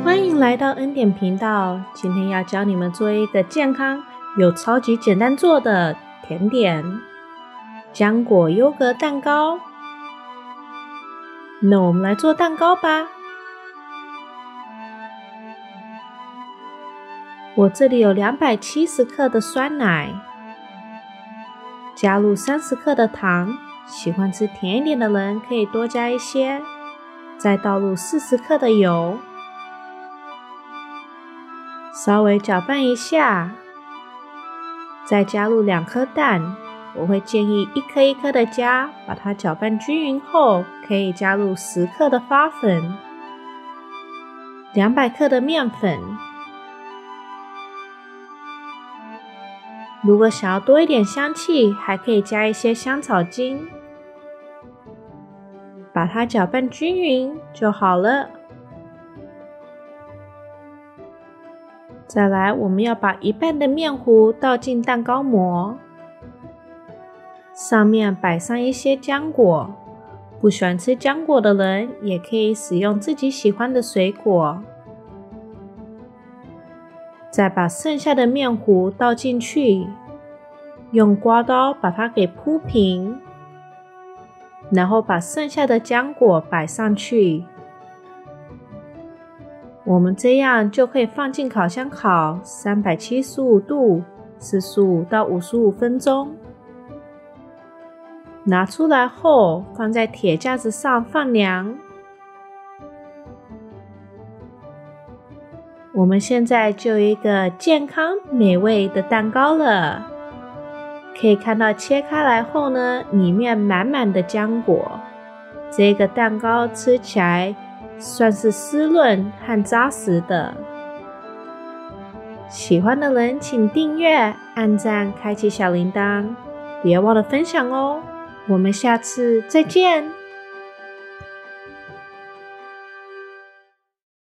欢迎来到恩典频道，今天要教你们做一个健康又超级简单做的甜点——浆果优格蛋糕。那我们来做蛋糕吧。我这里有270克的酸奶，加入30克的糖，喜欢吃甜一点的人可以多加一些。再倒入40克的油，稍微搅拌一下，再加入2颗蛋，我会建议1颗1颗的加，把它搅拌均匀后，可以加入10克的发粉，200克的面粉。如果想要多一点香气，还可以加一些香草精，把它搅拌均匀就好了。再来，我们要把1半的面糊倒进蛋糕模，上面摆上一些浆果，不喜欢吃浆果的人也可以使用自己喜欢的水果。再把剩下的面糊倒进去，用刮刀把它给铺平，然后把剩下的浆果摆上去。我们这样就可以放进烤箱烤375度45到55分钟。拿出来后放在铁架子上放凉。我们现在就有一个健康美味的蛋糕了。可以看到切开来后呢，里面满满的浆果。这个蛋糕吃起来算是湿润和扎实的。喜欢的人请订阅、按赞、开启小铃铛，别忘了分享哦。我们下次再见。